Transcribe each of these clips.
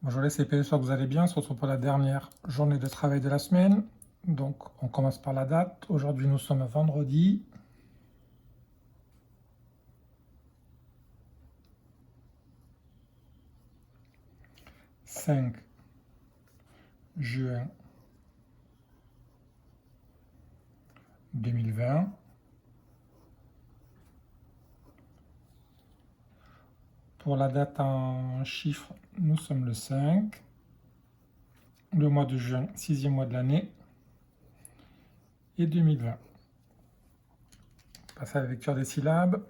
Bonjour les CP, j'espère que vous allez bien. On se retrouve pour la dernière journée de travail de la semaine. Donc on commence par la date. Aujourd'hui nous sommes vendredi. « 5 juin 2020. Pour la date en chiffres, nous sommes le 5. Le mois de juin, 6e mois de l'année. Et 2020. Passe à la lecture des syllabes.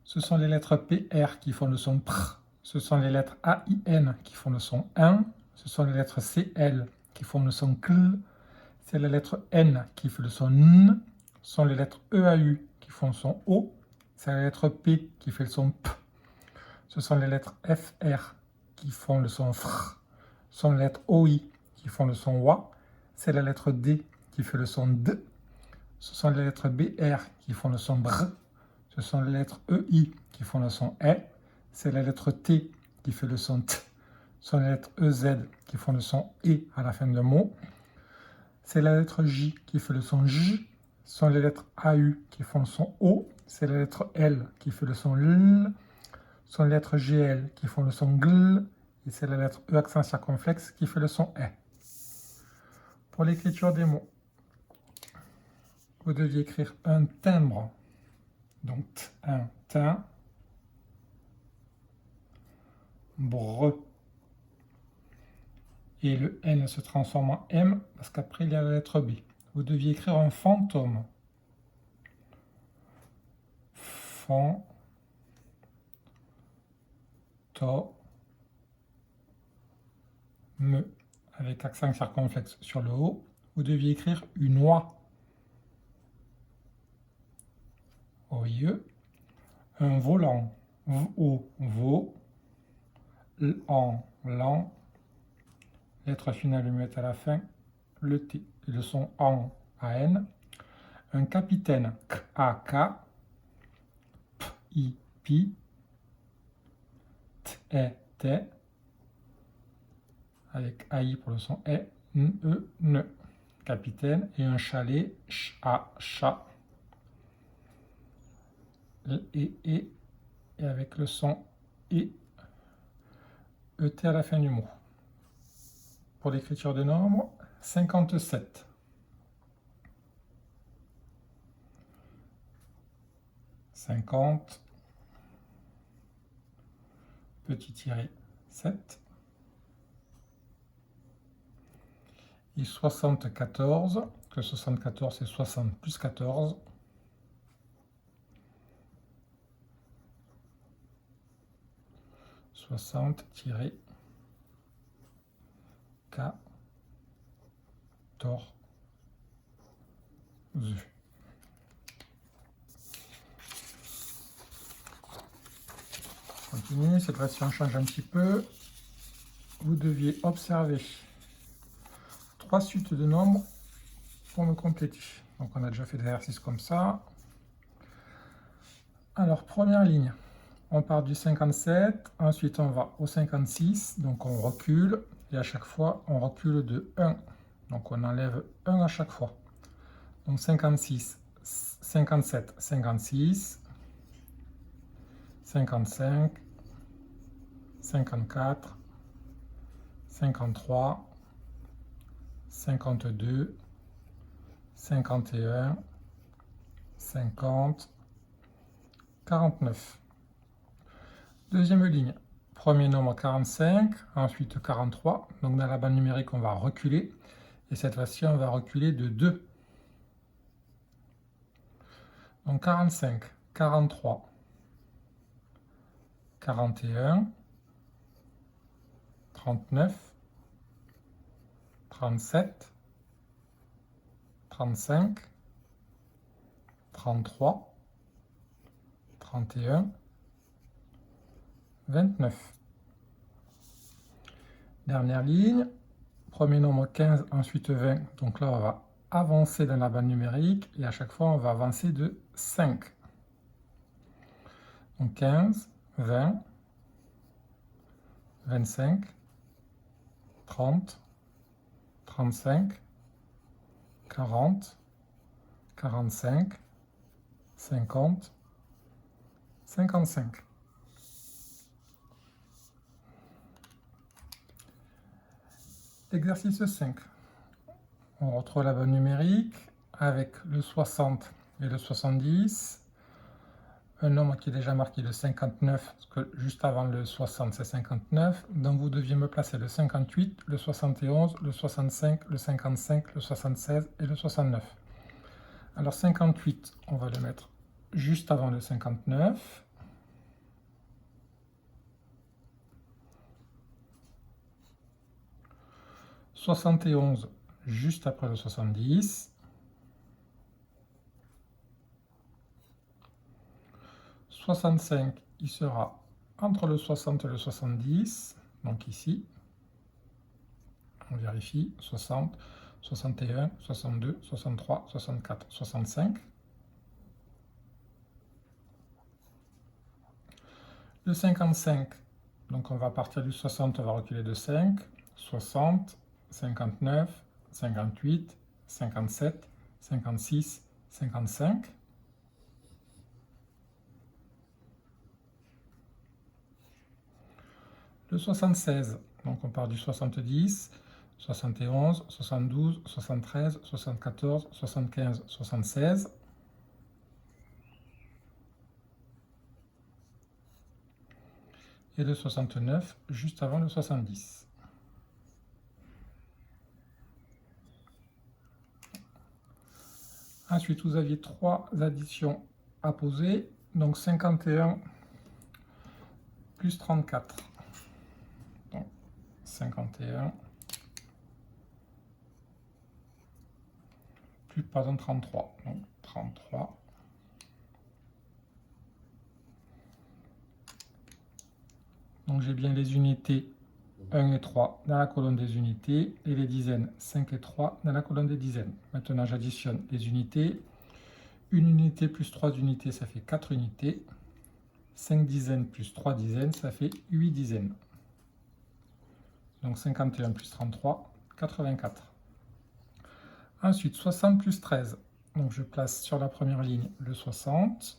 Ce sont les lettres PR qui font le son PR. Ce sont les lettres AIN qui font le son 1. Ce sont les lettres CL qui font le son CL. C'est la lettre N qui fait le son N. Ce sont les lettres EAU qui font le son O. C'est la lettre P qui fait le son P. Ce sont les lettres FR qui font le son FR. Ce sont les lettres OI qui font le son WA. C'est la lettre D qui fait le son D. Ce sont les lettres BR qui font le son BR. Ce sont les lettres EI qui font le son E. C'est la lettre T qui fait le son T. Ce sont les lettres EZ qui font le son E à la fin de mot. C'est la lettre J qui fait le son J. Ce sont les lettres AU qui font le son O. C'est la lettre L qui fait le son L. Ce sont les lettres GL qui font le son GL. Et c'est la lettre E accent circonflexe qui fait le son E. Pour l'écriture des mots, vous deviez écrire un timbre. Donc, un tin, bre. Et le N se transforme en M parce qu'après il y a la lettre B. Vous deviez écrire un fantôme. Fan, to, me. Avec accent circonflexe sur le O. Vous deviez écrire une oie. OIE. Un volant. VO, vo. L'an, lan. Lettre finale muette à la fin. Le T. Et le son an, AN. Un capitaine. K, A, K. P, I, pi. T, E, T. Avec AI pour le son E, N, E, N. Capitaine. Et un chalet. Ch, A, chat. L, E, E. Et avec le son E, ET à la fin du mot. Pour l'écriture des nombres, 57. 50, petit tiré 7. Et 74, que 74 c'est 60 plus 14. 60-14. Continue, cette fois-ci on change un petit peu. Vous deviez observer 3 suites de nombres pour me compléter. Donc on a déjà fait des exercices comme ça. Alors première ligne, on part du 57, ensuite on va au 56, donc on recule, et à chaque fois on recule de 1. Donc on enlève 1 à chaque fois. Donc 56, 57, 56, 55, 54, 53, 52, 51, 50, 49. Deuxième ligne, premier nombre 45, ensuite 43. Donc dans la bande numérique, on va reculer. Et cette fois-ci, on va reculer de 2. Donc 45, 43, 41, 39, 37, 35, 33, 31, 29. Dernière ligne, premier nombre 15, ensuite 20. Donc là, on va avancer dans la bande numérique et à chaque fois, on va avancer de 5. Donc 15, 20, 25, 30, 35, 40, 45, 50, 55. Exercice 5. On retrouve la bonne numérique avec le 60 et le 70. Un nombre qui est déjà marqué le 59, parce que juste avant le 60 c'est 59. Donc vous deviez me placer le 58, le 71, le 65, le 55, le 76 et le 69. Alors 58, on va le mettre juste avant le 59. « 71 juste après le 70. 65, il sera entre le 60 et le 70, donc ici. On vérifie, 60, 61, 62, 63, 64, 65. Le 55, donc on va partir du 60, on va reculer de 5, 60, 59, 58, 57, 56, 55. Le 76, donc on part du 70, 71, 72, 73, 74, 75, 76. Et le 69, juste avant le 70. Ensuite, vous aviez 3 additions à poser, donc 51 plus 34. Donc 51 plus, pardon, 33. Donc 33. Donc j'ai bien les unités 1 et 3 dans la colonne des unités et les dizaines 5 et 3 dans la colonne des dizaines. Maintenant j'additionne les unités. Une unité plus 3 unités, ça fait 4 unités. 5 dizaines plus 3 dizaines, ça fait 8 dizaines. Donc 51 plus 33, 84. Ensuite, 60 plus 13. Donc je place sur la première ligne le 60.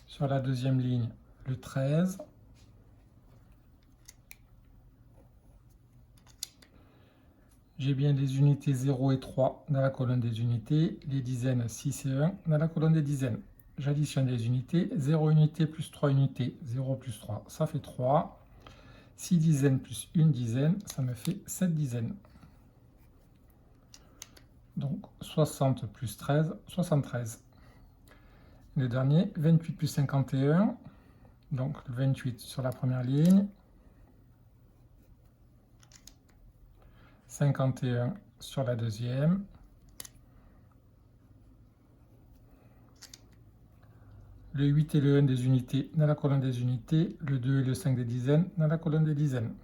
Sur la deuxième ligne, le 13. J'ai bien les unités 0 et 3 dans la colonne des unités, les dizaines 6 et 1 dans la colonne des dizaines. J'additionne les unités, 0 unité plus 3 unités, 0 plus 3, ça fait 3. 6 dizaines plus 1 dizaine, ça me fait 7 dizaines. Donc 60 plus 13, 73. Le dernier, 28 plus 51, donc 28 sur la première ligne, 51 sur la deuxième, le 8 et le 1 des unités dans la colonne des unités, le 2 et le 5 des dizaines dans la colonne des dizaines.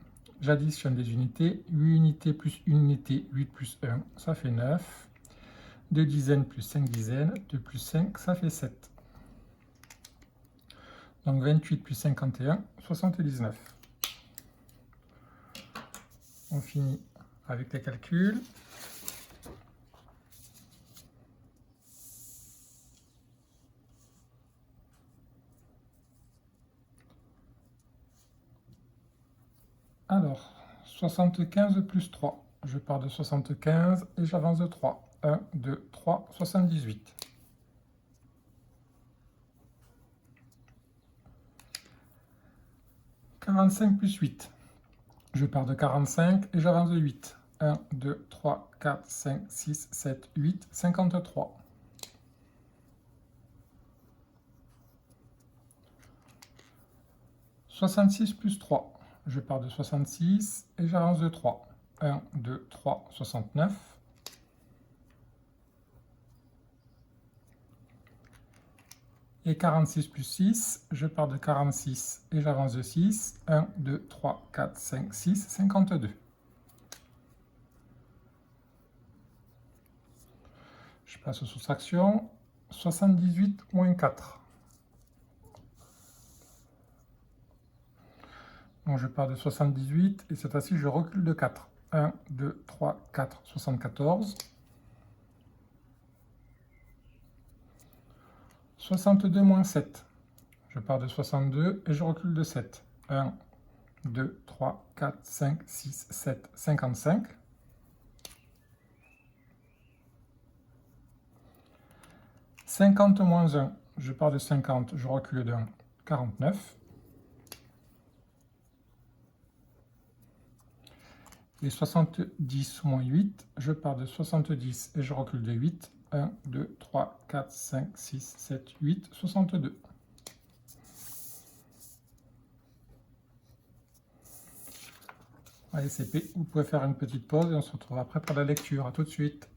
J'additionne les unités, 8 unités plus 1 unité, 8 plus 1, ça fait 9. 2 dizaines plus 5 dizaines, 2 plus 5, ça fait 7. Donc 28 plus 51, 79. On finit avec les calculs. Alors, 75 plus 3. Je pars de 75 et j'avance de 3. 1, 2, 3, 78. « 45 plus 8. Je pars de 45 et j'avance de 8. 1, 2, 3, 4, 5, 6, 7, 8, 53. « 66 plus 3. Je pars de 66 et j'avance de 3. 1, 2, 3, 69. Et 46 plus 6, je pars de 46 et j'avance de 6. 1, 2, 3, 4, 5, 6, 52. Je passe aux soustractions. 78 moins 4. Donc je pars de 78 et cette fois-ci je recule de 4. 1, 2, 3, 4, 74. 62 moins 7. Je pars de 62 et je recule de 7. 1, 2, 3, 4, 5, 6, 7, 55. 50 moins 1. Je pars de 50, je recule de 1. 49. Et 70 moins 8, je pars de 70 et je recule de 8. 1, 2, 3, 4, 5, 6, 7, 8, 62. Allez, c'est P. Vous pouvez faire une petite pause et on se retrouve après pour la lecture. A tout de suite.